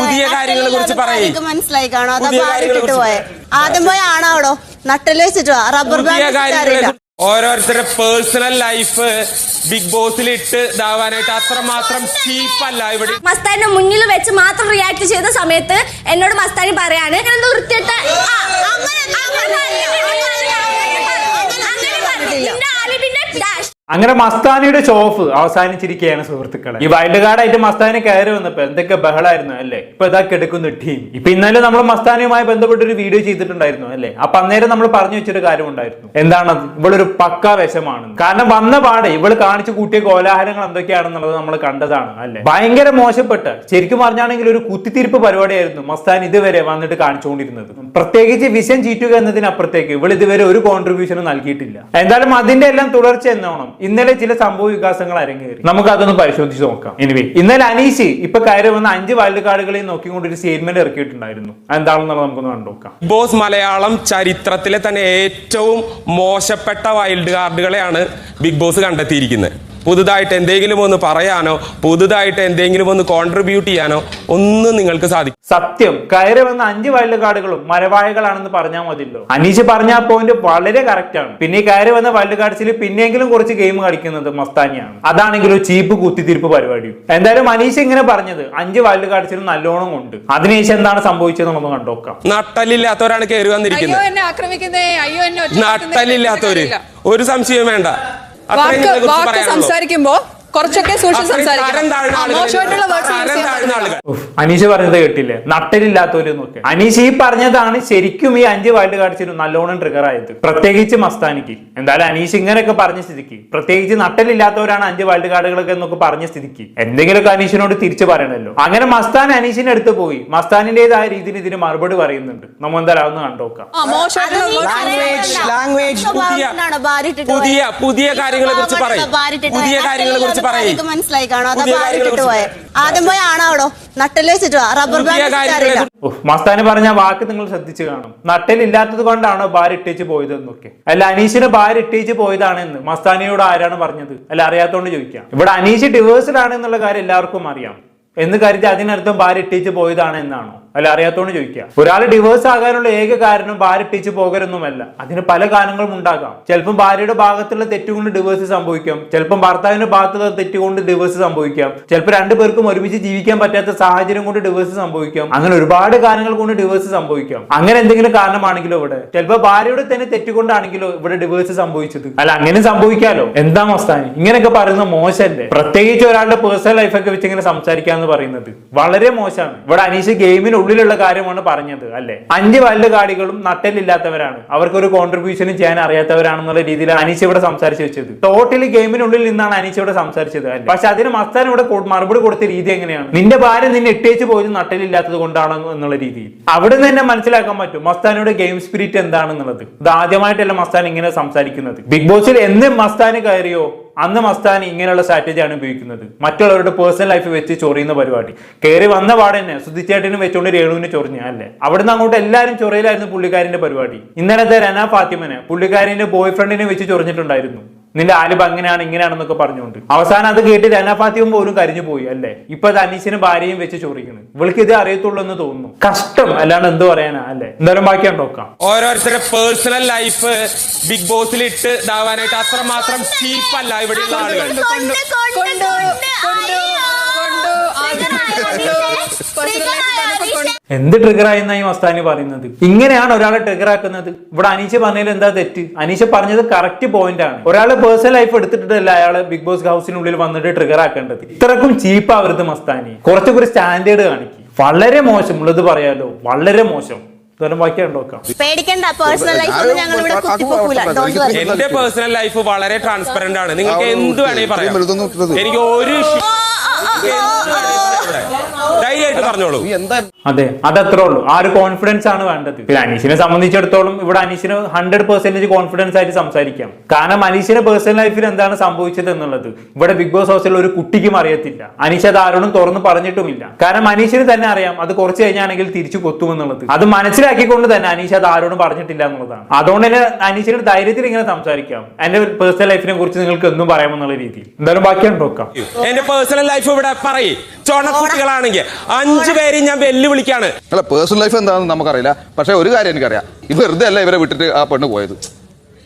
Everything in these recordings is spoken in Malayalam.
പുതിയ കാര്യങ്ങളെ കുറിച്ച് പറയും. മനസ്സിലായി കാണോ? അതാ ബാരിട്ടിട്ട് പോയെ. ആദ്യം പോയ ആണാവടോ നട്ടല് വെച്ചിട്ടോ റബ്ബർ ബാൻഡ്. ഓരോരുത്തരുടെ പേഴ്സണൽ ലൈഫ് ബിഗ് ബോസിൽ ഇട്ട് ഇതാവാനായിട്ട് അത്രമാത്രം ചീപ്പല്ല ഇവിടെ. മസ്താന്റെ മുന്നിൽ വെച്ച് മാത്രം റിയാക്ട് ചെയ്ത സമയത്ത് എന്നോട് മസ്താനി പറയാണ് അങ്ങനെ മസ്താനിയുടെ ഷോ ഓഫ് അവസാനിച്ചിരിക്കുകയാണ് സുഹൃത്തുക്കളെ. ഈ വൈൽഡ് കാർഡായിട്ട് മസ്താനി കയറി വന്നപ്പോ എന്തൊക്കെ ബഹളായിരുന്നു അല്ലേ. ഇപ്പൊ ഇതാ കിടക്കുന്ന ടീം. ഇപ്പൊ ഇന്നലെ നമ്മൾ മസ്താനിയുമായി ബന്ധപ്പെട്ട ഒരു വീഡിയോ ചെയ്തിട്ടുണ്ടായിരുന്നു അല്ലെ. അപ്പൊ അന്നേരം നമ്മൾ പറഞ്ഞു വെച്ചൊരു കാര്യം ഉണ്ടായിരുന്നു. എന്താണത്? ഇവളൊരു പക്കാ വിഷമാണ്. കാരണം വന്ന പാടെ ഇവള് കാണിച്ചു കൂട്ടിയ കോലാഹലങ്ങൾ എന്തൊക്കെയാണെന്നുള്ളത് നമ്മൾ കണ്ടതാണ് അല്ലെ. ഭയങ്കര മോശപ്പെട്ട, ശരിക്കും പറഞ്ഞാണെങ്കിൽ ഒരു കുത്തിത്തിരിപ്പ് പരിപാടിയായിരുന്നു മസ്താൻ ഇതുവരെ വന്നിട്ട് കാണിച്ചുകൊണ്ടിരുന്നത്. പ്രത്യേകിച്ച് വിഷൻ ചീറ്റുക എന്നതിനപ്പുറത്തേക്ക് ഇവൾ ഇതുവരെ ഒരു കോൺട്രിബ്യൂഷനും നൽകിയിട്ടില്ല. എന്തായാലും അതിന്റെ എല്ലാം തുടർച്ച എന്നോണം ഇന്നലെ ചില സംഭവ വികാസങ്ങൾ അരങ്ങേറി. നമുക്ക് അതൊന്ന് പരിശോധിച്ച് നോക്കാം. എനിവേ, ഇന്നലെ അനീഷ് ഇപ്പൊ കയറി വന്ന 5 വൈൽഡ് കാർഡുകളെയും നോക്കിക്കൊണ്ട് ഒരു സ്റ്റേറ്റ്മെന്റ് ഇറക്കിയിട്ടുണ്ടായിരുന്നു. എന്താണെന്നുള്ളത് നമുക്കൊന്ന് കണ്ടുനോക്കാം. ബോസ് മലയാളം ചരിത്രത്തിലെ തന്നെ ഏറ്റവും മോശപ്പെട്ട വൈൽഡ് കാർഡുകളെയാണ് ബിഗ് ബോസ് കണ്ടെത്തിയിരിക്കുന്നത്. പുതുതായിട്ട് എന്തെങ്കിലും ഒന്ന് പറയാനോ പുതുതായിട്ട് എന്തെങ്കിലും ഒന്ന് കോൺട്രിബ്യൂട്ട് ചെയ്യാനോ ഒന്നും നിങ്ങൾക്ക് സാധിക്കും. സത്യം, കയറി വന്ന 5 വൈൽഡ് കാർഡുകളും മരവാഴകളാണെന്ന് പറഞ്ഞാൽ മതിയല്ലോ. അനീഷ് പറഞ്ഞ ആ പോയിന്റ് വളരെ കറക്റ്റ് ആണ്. പിന്നെ ഈ കയറി വന്ന വൈൽഡ് കാർഡ്സിൽ പിന്നെങ്കിലും കുറച്ച് ഗെയിം കളിക്കുന്നത് മസ്താനിയാണ്. അതാണെങ്കിലും ചീപ്പ് കുത്തിത്തിരിപ്പ് പരിപാടിയും. എന്തായാലും അനീഷ് ഇങ്ങനെ പറഞ്ഞത് 5 വൈൽഡ് കാർഡ്സിനും നല്ലോണം ഉണ്ട്. അതിനുശേഷം എന്താണ് സംഭവിച്ചത് നമുക്ക് കണ്ടോക്കാം. നട്ടലില്ലാത്തവരാണ് കയറി വന്നിരിക്കുന്നത്. നട്ടലില്ലാത്തവര് ഒരു സംശയവും വേണ്ട. സംസാരിക്കുമ്പോ കുറച്ചൊക്കെ അനീഷ് പറഞ്ഞത് കേട്ടില്ലേ, നട്ടലില്ലാത്തവരെന്നൊക്കെ. അനീഷ് ഈ പറഞ്ഞതാണ് ശരിക്കും ഈ 5 വൈൽഡ് കാർഡ്സിനും നല്ലോണം ട്രിഗർ ആയത്, പ്രത്യേകിച്ച് മസ്താനിക്ക്. എന്തായാലും അനീഷ് ഇങ്ങനെയൊക്കെ പറഞ്ഞ സ്ഥിതിക്ക്, പ്രത്യേകിച്ച് നട്ടലില്ലാത്തവരാണ് 5 വൈൽഡ് കാർഡുകളൊക്കെ എന്നൊക്കെ പറഞ്ഞ സ്ഥിതിക്ക് എന്തെങ്കിലുമൊക്കെ അനീഷിനോട് തിരിച്ചു പറയണല്ലോ. അങ്ങനെ മസ്താൻ അനീഷിന്റെ അടുത്ത് പോയി മസ്താനിന്റേതായ രീതിയിൽ ഇതിന് മറുപടി പറയുന്നുണ്ട്. നമ്മൾ എന്തായാലും ഒന്ന് കണ്ടോക്കാം. പുതിയ കാര്യങ്ങളെ കുറിച്ച് പറയും. പുതിയ കാര്യങ്ങളെ കുറിച്ച് മനസ്സിലായി കാണോ? അതാ ബാരിട്ടിട്ട് പോയെ. ആദ്യം പോയ ആണാവടോ നട്ടല് വെച്ചിട്ടോ റബ്ബർ ബാൻഡ്. മസ്താന് പറഞ്ഞ വാക്ക് നിങ്ങൾ ശ്രദ്ധിച്ചു കാണും. നട്ടലില്ലാത്തത് കൊണ്ടാണോ ബാരിട്ടേച്ച് പോയതെന്നൊക്കെ. അല്ല, അനീഷിനെ ബാരിട്ടേച്ച് പോയതാണെന്ന് മസ്താനിയോട് ആരാണ് പറഞ്ഞത്? അല്ല, അറിയാത്തോണ്ട് ചോദിക്കാം. ഇവിടെ അനീഷ് ഡിവേഴ്സ്ഡ് ആണ് എന്നുള്ള കാര്യം എല്ലാവർക്കും അറിയാം എന്ന് കരുതി അതിനർത്ഥം ബാരിട്ടേച്ച് പോയതാണ് എന്നാണോ? അല്ല, അറിയാത്തോണ്ട് ചോദിക്കുക. ഒരാൾ ഡിവേഴ്സ് ആകാനുള്ള ഏക കാരണം ഭാര്യട്ടിച്ച് പോകരുന്നുമല്ല. അതിന് പല കാരണങ്ങളും ഉണ്ടാകാം. ചിലപ്പം ഭാര്യയുടെ ഭാഗത്തുള്ള തെറ്റുകൊണ്ട് ഡിവേഴ്സ് സംഭവിക്കാം, ചിലപ്പം ഭർത്താവിന്റെ ഭാഗത്തുള്ള തെറ്റുകൊണ്ട് ഡിവേഴ്സ് സംഭവിക്കാം, ചിലപ്പോൾ 2 പേർക്കും ഒരുമിച്ച് ജീവിക്കാൻ പറ്റാത്ത സാഹചര്യം കൊണ്ട് ഡിവേഴ്സ് സംഭവിക്കാം. അങ്ങനെ ഒരുപാട് കാരണങ്ങൾ കൊണ്ട് ഡിവേഴ്സ് സംഭവിക്കാം. അങ്ങനെ എന്തെങ്കിലും കാരണമാണെങ്കിലോ ഇവിടെ ചിലപ്പോൾ ഭാര്യയുടെ തന്നെ തെറ്റുകൊണ്ടാണെങ്കിലോ ഇവിടെ ഡിവേഴ്സ് സംഭവിച്ചത്. അല്ല, അങ്ങനെ സംഭവിക്കാലോ. എന്താ മസ്താനി ഇങ്ങനെയൊക്കെ പറയുന്നത്? മോശമല്ലേ? പ്രത്യേകിച്ച് ഒരാളുടെ പേഴ്സണൽ ലൈഫൊക്കെ വെച്ച് ഇങ്ങനെ സംസാരിക്കാന്ന് പറയുന്നത് വളരെ മോശമാണ്. ഇവിടെ അനീഷ് ഗെയിമിന് ഉള്ളിലുള്ള കാര്യമാണ് പറഞ്ഞത് അല്ലെ. 5 വൈൽഡ് കാർഡുകളും നട്ടലില്ലാത്തവരാണ്, അവർക്ക് ഒരു കോൺട്രിബ്യൂഷനും ചെയ്യാൻ അറിയാത്തവരാണെന്നുള്ള രീതിയിൽ അനീഷ് ഇവിടെ സംസാരിച്ചു വെച്ചത്. ടോട്ടലി ഗെയിമിനുള്ളിൽ നിന്നാണ് അനീഷ് ഇവിടെ സംസാരിച്ചത് അല്ലെ. പക്ഷെ അതിന് മസ്താൻ ഇവിടെ മറുപടി കൊടുത്ത രീതി എങ്ങനെയാണ്? നിന്റെ ഭാര്യ നിന്നെ ഇട്ടേച്ച് പോയത് നട്ടലില്ലാത്തത് കൊണ്ടാണ് എന്നുള്ള രീതിയിൽ. അവിടെ നിന്ന് തന്നെ മനസ്സിലാക്കാൻ പറ്റും മസ്താനിയുടെ ഗെയിം സ്പിരിറ്റ് എന്താണെന്നുള്ളത്. ഇത് ആദ്യമായിട്ടല്ല മസ്താൻ ഇങ്ങനെ സംസാരിക്കുന്നത്. ബിഗ് ബോസിൽ എന്ന് മസ്താന് കയറിയോ അന്ന് മസ്താനി ഇങ്ങനെയുള്ള സ്ട്രാറ്റജിയാണ് ഉപയോഗിക്കുന്നത്. മറ്റുള്ളവരുടെ പേഴ്സണൽ ലൈഫ് വെച്ച് ചൊറിയുന്ന പരിപാടി. കയറി വന്ന പാടെ തന്നെ സുധിച്ചേട്ടനും വെച്ചോണ്ട് രേണുവിനെ ചൊറിഞ്ഞ അല്ലേ. അവിടുന്ന് അങ്ങോട്ട് എല്ലാവരും ചൊറിയലായിരുന്നു പുള്ളിക്കാരിന്റെ പരിപാടി. ഇന്നലത്തെ രന ഫാത്തിമനെ പുള്ളിക്കാരിന്റെ ബോയ് ഫ്രണ്ടിനെ വെച്ച് ചൊറിഞ്ഞിട്ടുണ്ടായിരുന്നു. നിന്റെ ആലിബ് അങ്ങനെയാണ് ഇങ്ങനെയാണെന്നൊക്കെ പറഞ്ഞുകൊണ്ട് അവസാനം അത് കേട്ട് രന ഫാത്തിമ പോലും കരിഞ്ഞു പോയി അല്ലേ. ഇപ്പൊ അനീഷിന് ഭാര്യയും വെച്ച് ചൊറിക്കുന്നു. ഇവൾക്ക് ഇത് അറിയത്തുള്ളൂ എന്ന് തോന്നുന്നു. കഷ്ടം, അല്ലാണ്ട് എന്ത് പറയാനാ അല്ലെ. എന്തായാലും ബാക്കിയാണ് നോക്കാം. ഓരോരുത്തരുടെ പേഴ്സണൽ ലൈഫ് ബിഗ് ബോസിൽ ഇട്ട് ഇതാവാനായിട്ട് അത്രമാത്രം ചീപ്പല്ല ഇവിടെയുള്ള ആളുകൾ. എന്ത് ട്രിഗർ ആയെന്നായി മസ്താനി പറയുന്നത്? ഇങ്ങനെയാണ് ഒരാളെ ട്രിഗർ ആക്കുന്നത്. ഇവിടെ അനീഷ് പറഞ്ഞതിൽ എന്താ തെറ്റ്? അനീഷ് പറഞ്ഞത് കറക്റ്റ് പോയിന്റ് ആണ്. ഒരാളെ പേഴ്സണൽ ലൈഫ് എടുത്തിട്ടല്ല അയാളെ ബിഗ് ബോസ് ഹൗസിനുള്ളിൽ വന്നിട്ട് ട്രിഗർ ആക്കേണ്ടത്. ഇത്രക്കും ചീപ്പാവരുത് മസ്താനി. കുറച്ചുകൂടി സ്റ്റാൻഡേർഡ് കാണിക്കും. വളരെ മോശം ഉള്ളത് പറയാലോ, വളരെ മോശം. പേടിക്കണ്ട, പേഴ്സണൽ ലൈഫ് ഞങ്ങൾ ഇവിടെ കുത്തിപ്പോകൂല. എന്റെ പേഴ്സണൽ ലൈഫ് വളരെ ട്രാൻസ്പെറന്റ് ആണ്. നിങ്ങൾക്ക് എന്ത് വേണമെങ്കിൽ പറയാം. എനിക്ക് ഒരു ധൈര്യമായിട്ട് പറഞ്ഞോളൂ. അതെ, അതത്രേ ഉള്ളൂ. ആ ഒരു കോൺഫിഡൻസ് ആണ് വേണ്ടത്. പിന്നെ അനീഷിനെ സംബന്ധിച്ചിടത്തോളം ഇവിടെ അനീഷിന് 100% കോൺഫിഡൻസ് ആയിട്ട് സംസാരിക്കാം. കാരണം അനീഷിന്റെ പേഴ്സണൽ ലൈഫിൽ എന്താണ് സംഭവിച്ചത് എന്നുള്ളത് ഇവിടെ ബിഗ് ബോസ് ഹൗസിൽ ഒരു കുട്ടിക്കും അറിയത്തില്ല. അനീഷ് അത് ആരോടും തുറന്ന് പറഞ്ഞിട്ടുമില്ല. കാരണം അനീഷിന് തന്നെ അറിയാം അത് കുറച്ച് കഴിഞ്ഞാണെങ്കിൽ തിരിച്ചു കൊത്തുമെന്നുള്ളത്. അത് മനസ്സിലാക്കിക്കൊണ്ട് തന്നെ അനീഷ് അത് ആരോടും പറഞ്ഞിട്ടില്ല എന്നുള്ളതാണ്. അതുകൊണ്ട് തന്നെ അനീഷിന്റെ ധൈര്യത്തിൽ ഇങ്ങനെ സംസാരിക്കാം. എന്റെ പേഴ്സണൽ ലൈഫിനെ കുറിച്ച് നിങ്ങൾക്ക് ഒന്നും പറയാമെന്നുള്ള രീതിയിൽ. എന്തായാലും ബാക്കിയാണ് നോക്കാം. എന്റെ പേഴ്സണൽ ലൈഫ് ഇവിടെ പറയും. ചുണക്കുട്ടികളാണെങ്കിൽ 5 പേരെയും ഞാൻ വെല്ലുവിളിക്കാണ്. അല്ല, പേഴ്സണൽ ലൈഫ് എന്താണെന്ന് നമുക്കറിയില്ല. പക്ഷെ ഒരു കാര്യം എനിക്കറിയാം, ഇത് വെറുതെ അല്ല ഇവരെ വിട്ടിട്ട് ആ പെണ്ണ് പോയത്.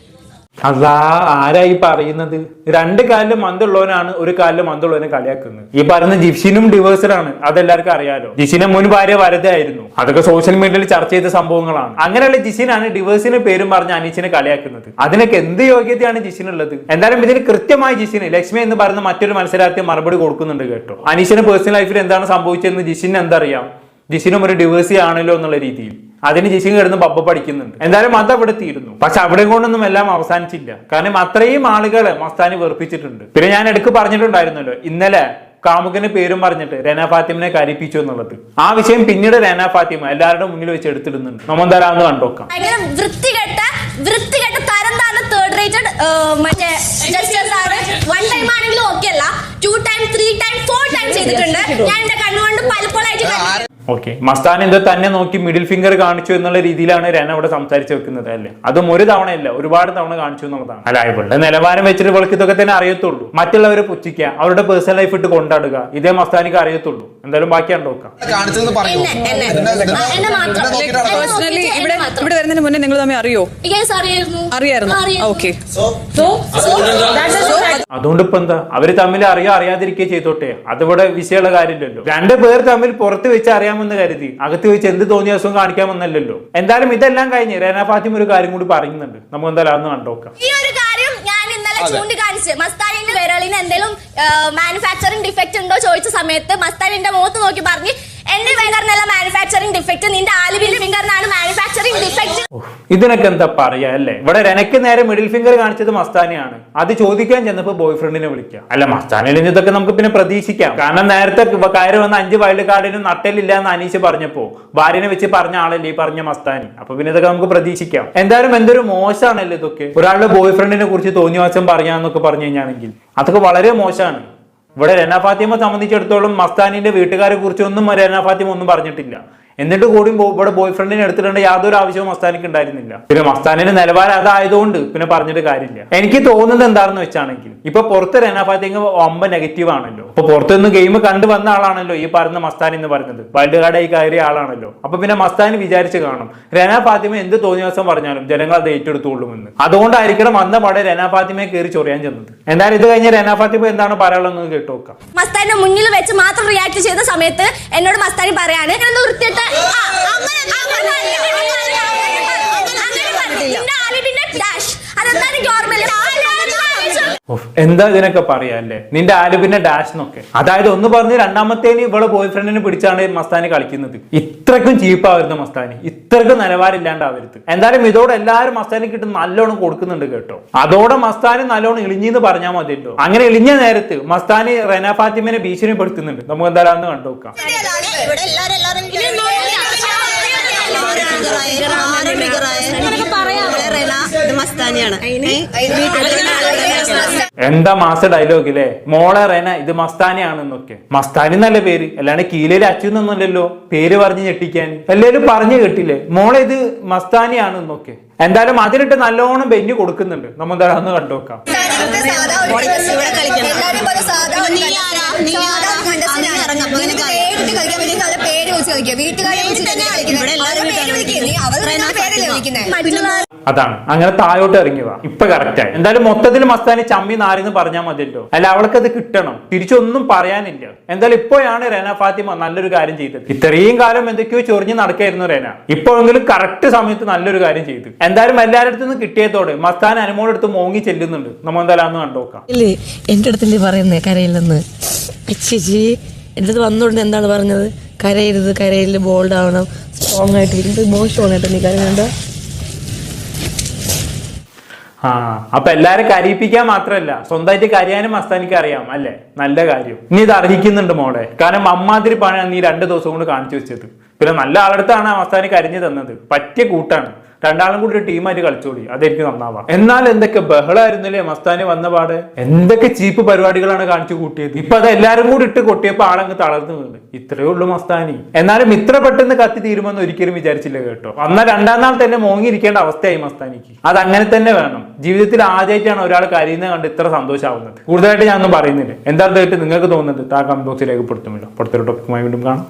അതാ ആരായി പറയുന്നത്? 2 കാലില് മന്തുള്ളവനാണ് 1 കാലില് മന്തുള്ളവനെ കളിയാക്കുന്നത്. ഈ പറയുന്ന ജിഷിനും ഡിവേഴ്സറാണ്, അതെല്ലാവർക്കും അറിയാലോ. ജിഷിന്റെ മുൻ ഭാര്യ വരദയായിരുന്നു. അതൊക്കെ സോഷ്യൽ മീഡിയയിൽ ചർച്ച ചെയ്ത സംഭവങ്ങളാണ്. അങ്ങനെയുള്ള ജിഷിനാണ് ഡിവേഴ്സിന് പേരും പറഞ്ഞ് അനീഷിനെ കളിയാക്കുന്നത്. അതിനൊക്കെ എന്ത് യോഗ്യതയാണ് ജിഷിനുള്ളത്? എന്തായാലും ഇതിന് കൃത്യമായി ജിഷിന് ലക്ഷ്മി എന്ന് പറയുന്ന മറ്റൊരു മത്സരാർത്ഥി മറുപടി കൊടുക്കുന്നുണ്ട് കേട്ടോ. അനീഷിന്റെ പേഴ്സണൽ ലൈഫിൽ എന്താണ് സംഭവിച്ചതെന്ന് ജിഷിന് എന്തറിയാം? ജിഷിനും ഒരു ഡിവേഴ്സി ആണല്ലോ എന്നുള്ള രീതിയിൽ അതിന് ജിഷിൻ കിടന്ന് പബ്ബ പഠിക്കുന്നുണ്ട്. എന്തായാലും അത് അവിടെ തീരുന്നു. പക്ഷെ അവിടെ കൊണ്ടൊന്നും എല്ലാം അവസാനിച്ചില്ല. കാരണം അത്രയും ആളുകളെ മസ്താനി വെറുപ്പിച്ചിട്ടുണ്ട്. പിന്നെ ഞാൻ ഇടയ്ക്ക് പറഞ്ഞിട്ടുണ്ടായിരുന്നല്ലോ, ഇന്നലെ കാമുകന് പേരും പറഞ്ഞിട്ട് റെന ഫാത്തിമിനെ കരയിപ്പിച്ചു എന്നുള്ളത്. ആ വിഷയം പിന്നീട് റെന ഫാത്തിമ എല്ലാവരുടെ മുന്നിൽ വെച്ച് എടുത്തിടുന്നുണ്ട്. നമ്മൾ തരാമെന്ന് കണ്ടോക്കാം. വൃത്തികെട്ട തരം താഴ്ന്ന തേർഡ് റേറ്റഡ് മറ്റേ ജസ്റ്റേഴ്സ് ആണ്. 1 ടൈം ആണെങ്കിലും ഓക്കെ അല്ല, 2 ടൈം 3 ടൈം 4 ടൈം ചെയ്തിട്ടുണ്ട്. ഞാൻ എന്റെ കണ്ണുകൊണ്ട് പലപ്പോഴായിട്ട് ഓക്കെ, മസ്താൻ എന്തോ തന്നെ നോക്കി മിഡിൽ ഫിംഗർ കാണിച്ചു എന്നുള്ള രീതിയിലാണ് റെന അവിടെ സംസാരിച്ച് വെക്കുന്നത് അല്ലേ? അതും ഒരു തവണയല്ല, ഒരുപാട് തവണ കാണിച്ചു എന്നുള്ളതാണ്. അല്ല, ഇവളുടെ നിലവാരം വെച്ചിട്ട് ഇവൾക്ക് ഇതൊക്കെ തന്നെ അറിയത്തുള്ളൂ. മറ്റുള്ളവരെ പുച്ഛിക്കുക, അവരുടെ പേഴ്സണൽ ലൈഫ് ഇട്ട് കൊണ്ടാടുക, ഇതേ മസ്താനിക്ക് അറിയത്തുള്ളൂ. എന്തായാലും ബാക്കിയാണ് നോക്കാം. പേഴ്സണലി ഇവിടെ വരുന്നതിന് മുന്നേ നിങ്ങൾ തമ്മിൽ അറിയോ? അറിയായിരുന്നു. ഓക്കെ, അതുകൊണ്ട് ഇപ്പൊ എന്താ, അവര് തമ്മിൽ അറിയാതിരിക്കുക ചെയ്തോട്ടെ, അതിവിടെ വിഷയമുള്ള കാര്യമില്ലല്ലോ. 2 പേർ തമ്മിൽ പുറത്ത് വെച്ച് അറിയാമെന്ന് കരുതി അകത്ത് വെച്ച് എന്ത് തോന്നിയ ദിവസവും കാണിക്കാമെന്നല്ലോ. എന്തായാലും ഇതെല്ലാം കഴിഞ്ഞ് റെന ഫാത്തിമ ഒരു കാര്യം കൂടി പറയുന്നുണ്ട്. നമുക്ക് എന്തായാലും അന്ന് കണ്ടോക്കാം. ഈ ഒരു കാര്യം ഞാൻ ഇന്നലെ ചൂണ്ടിക്കാണിച്ച് മസ്താനിന്റെ വിരളിന് എന്തെങ്കിലും മാനുഫാക്ചറിംഗ് ഡിഫക്റ്റ് ഉണ്ടോ ചോദിച്ച സമയത്ത് മസ്താനിന്റെ മുഖത്ത് നോക്കി പറഞ്ഞ് എന്റെ ഫിംഗറിനല്ല മാനുഫാക്ചറിംഗ് ഡിഫക്റ്റ്, നിന്റെ ആലിബിന്റെ ഫിംഗറിനാണ് മാനുഫാക്ചറിംഗ് ഡിഫക്റ്റ്. ഇതിനൊക്കെ എന്താ പറയാ അല്ലേ? ഇവിടെ റെനക്ക് നേരെ മിഡിൽ ഫിംഗർ കാണിച്ചത് മസ്താനിയാണ്. അത് ചോദിക്കാൻ ചെന്നപ്പോ ബോയ് ഫ്രണ്ടിനെ വിളിക്കാം. അല്ല, മസ്താനിൽ ഇതൊക്കെ നമുക്ക് പിന്നെ പ്രതീക്ഷിക്കാം. കാരണം നേരത്തെ കയറി വന്ന 5 വൈൽഡ് കാർഡിനും നട്ടലില്ല എന്ന് അനീഷ് പറഞ്ഞപ്പോ ഭാര്യനെ വെച്ച് പറഞ്ഞ ആളല്ലേ ഈ പറഞ്ഞ മസ്താനി. അപ്പൊ പിന്നെ ഇതൊക്കെ നമുക്ക് പ്രതീക്ഷിക്കാം. എന്തായാലും എന്തൊരു മോശമാണല്ലോ ഇതൊക്കെ. ഒരാളുടെ ബോയ് ഫ്രണ്ടിനെ കുറിച്ച് തോന്നിവാസം പറയാന്നൊക്കെ പറഞ്ഞു കഴിഞ്ഞാണെങ്കിൽ അതൊക്കെ വളരെ മോശമാണ്. ഇവിടെ റെന ഫാത്തിമ സംബന്ധിച്ചിടത്തോളം മസ്താനിന്റെ വീട്ടുകാരെ കുറിച്ച് ഒന്നും റെന ഫാത്തിമ ഒന്നും പറഞ്ഞിട്ടില്ല. എന്നിട്ട് കൂടി ഇവിടെ ബോയ് ഫ്രണ്ടിനെ എടുത്തിട്ടുണ്ട് യാതൊരു ആവശ്യവും മസ്താനിക്ക് ഉണ്ടായിരുന്നില്ല. പിന്നെ മസ്താനിന്റെ നിലവാരം അതായതുകൊണ്ട് പിന്നെ പറഞ്ഞിട്ട് കാര്യമില്ല. എനിക്ക് തോന്നുന്നത് എന്താണെന്ന് വെച്ചാണെങ്കിൽ ഇപ്പൊ പുറത്ത് റെന ഫാത്തിമ ഒമ്പ നെഗറ്റീവ് ആണല്ലോ. അപ്പൊ പുറത്തുനിന്ന് ഗെയിം കണ്ടു വന്ന ആളാണല്ലോ ഈ പറയുന്ന മസ്താൻ എന്ന് പറയുന്നത്. വൈൽഡ് കാർഡായി കയറിയ ആളാണല്ലോ. അപ്പൊ പിന്നെ മസ്താനി വിചാരിച്ച് കാണും റെന ഫാത്തിമ എന്ത് തോന്നിയ ദിവസം പറഞ്ഞാലും ജനങ്ങൾ അത് ഏറ്റെടുത്തോളുമെന്ന്. അതുകൊണ്ടായിരിക്കണം വന്ന പാടെ റെന ഫാത്തിമയെ കയറി ചൊറിയാൻ ചെന്നത്. എന്തായാലും ഇത് കഴിഞ്ഞ് റെന ഫാത്തിമ എന്താണ് പറയാനുള്ളത് കേട്ടോക്കാം. മസ്താന്റെ മുന്നിൽ വെച്ച് മാത്രം റിയാക്ട് ചെയ്ത സമയത്ത് എന്നോട് മസ്താനി പറയാണ് എന്താ ഇതിനൊക്കെ പറയാല്ലേ, നിന്റെ ആലുപിന്റെ ഡാഷ് എന്നൊക്കെ. അതായത് ഒന്ന് പറഞ്ഞ് രണ്ടാമത്തേന് ഇവിടെ ബോയ് ഫ്രണ്ടിനെ പിടിച്ചാണ് മസ്താനി കളിക്കുന്നത്. ഇത്രക്കും ചീപ്പാവരുത് മസ്താനി, ഇത്രക്കും നിലവാരം ഇല്ലാണ്ടാവരുത്. എന്തായാലും ഇതോടെ എല്ലാവരും മസ്താനി കിട്ടുന്ന നല്ലോണം കൊടുക്കുന്നുണ്ട് കേട്ടോ. അതോടെ മസ്താനി നല്ലോണം ഇളിഞ്ഞെന്ന് പറഞ്ഞാൽ മതിയല്ലോ. അങ്ങനെ ഇളിഞ്ഞ നേരത്ത് മസ്താനി റെന ഫാത്തിമനെ ഭീഷണിപ്പെടുത്തുന്നുണ്ട്. നമുക്ക് എന്തായാലും കണ്ടുനോക്കാം. എന്താ മാസ ഡയലോഗ് അല്ലേ, മോളെ റെന ഇത് മസ്താനിയാണെന്നൊക്കെ. മസ്താനി നല്ല പേര്, അല്ലാണ്ട് കീലയിൽ അച്ഛനൊന്നുമല്ലല്ലോ പേര് പറഞ്ഞ് ഞെട്ടിക്കാൻ. എല്ലാവരും പറഞ്ഞു കേട്ടില്ലേ മോളെ ഇത് മസ്താനിയാണെന്നൊക്കെ. എന്തായാലും അതിനിട്ട് നല്ലോണം ബെഞ്ഞ് കൊടുക്കുന്നുണ്ട്. നമ്മൾ ഒന്ന് കണ്ടുനോക്കാം. അതാണ് അങ്ങനെ താഴോട്ട് ഇറങ്ങിയതാ. ഇപ്പൊ കറക്റ്റായി. എന്തായാലും മൊത്തത്തിൽ മസ്താനി ചമ്മി നാരെന്ന് പറഞ്ഞാൽ മതിയല്ലോ. അല്ല, അവൾക്കത് കിട്ടണം, തിരിച്ചൊന്നും പറയാനില്ല. എന്തായാലും ഇപ്പോഴാണ് റെന ഫാത്തിമ നല്ലൊരു കാര്യം ചെയ്തത്. ഇത്രയും കാലം എന്തൊക്കെയോ ചൊറിഞ്ഞ് നടക്കായിരുന്നു റെന. ഇപ്പോഴെങ്കിലും കറക്റ്റ് സമയത്ത് നല്ലൊരു കാര്യം ചെയ്തു. എന്തായാലും എല്ലാവരുടെ അടുത്ത് നിന്ന് കിട്ടിയതോടെ മസ്താൻ അനുമോളുടെ അടുത്ത് മോങ്ങി ചെല്ലുന്നുണ്ട്. നമ്മൾ എന്തായാലും കണ്ടോക്കാം. ഇല്ലേ എന്റെ അടുത്തല്ലേ പറയുന്നേ കരയില്ലെന്ന്. ചേച്ചി എന്റെ അടുത്ത് വന്നോണ്ട് എന്താണ് പറഞ്ഞത്? കരയരുത്, കരയിൽ ബോൾഡ് ആവണം, സ്ട്രോങ് ആയിട്ട് ഇരുന്നത് മോശമാണ് കേട്ടോ. നീ കരയണ്ട. അപ്പൊ എല്ലാരും കരയിപ്പിക്കാൻ മാത്രല്ല സ്വന്തമായിട്ട് കരയാനും മസ്താനിക്ക് അറിയാം അല്ലെ. നല്ല കാര്യം. ഇനി ഇത് അർഹിക്കുന്നുണ്ട് മോളെ. കാരണം അമ്മാതിരി പണിയാണ് നീ 2 ദിവസം കൊണ്ട് കാണിച്ചു വെച്ചത്. പിന്നെ നല്ല ആളടുത്താണ് മസ്താനി കരഞ്ഞു തന്നത്. പറ്റിയ കൂട്ടാണ്. രണ്ടാളും കൂടി ഒരു ടീമായിട്ട് കളിച്ചോളി, അതെനിക്ക് നന്നാവാം. എന്നാൽ എന്തൊക്കെ ബഹളായിരുന്നില്ലേ മസ്താനി വന്ന പാടെ. എന്തൊക്കെ ചീപ്പ് പരിപാടികളാണ് കാണിച്ചു കൂട്ടിയത്. ഇപ്പൊ അത് എല്ലാരും കൂടി ഇട്ട് കൊട്ടിയപ്പോ ആളങ്ങ് തളർന്നു വീണ്. ഇത്രയേ ഉള്ളൂ മസ്താനി. എന്നാലും ഇത്ര പെട്ടെന്ന് കത്തി തീരുമെന്ന് ഒരിക്കലും വിചാരിച്ചില്ല കേട്ടോ. അന്ന് 2ാം നാൾ തന്നെ മോങ്ങിയിരിക്കേണ്ട അവസ്ഥയായി മസ്താനിക്ക്. അത് അങ്ങനെ തന്നെ വേണം. ജീവിതത്തിൽ ആദ്യമായിട്ടാണ് ഒരാൾ കരയുന്നത് കണ്ട് ഇത്ര സന്തോഷമാവുന്നത്. കൂടുതലായിട്ട് ഞാനൊന്നും പറയുന്നില്ല. എന്തായിട്ട് നിങ്ങൾക്ക് തോന്നുന്നത് കമന്റ് ബോക്സിൽ രേഖപ്പെടുത്തുമല്ലോ. പുറത്തൊരു ടോപ്പിക്കുമായി വീണ്ടും കാണാം.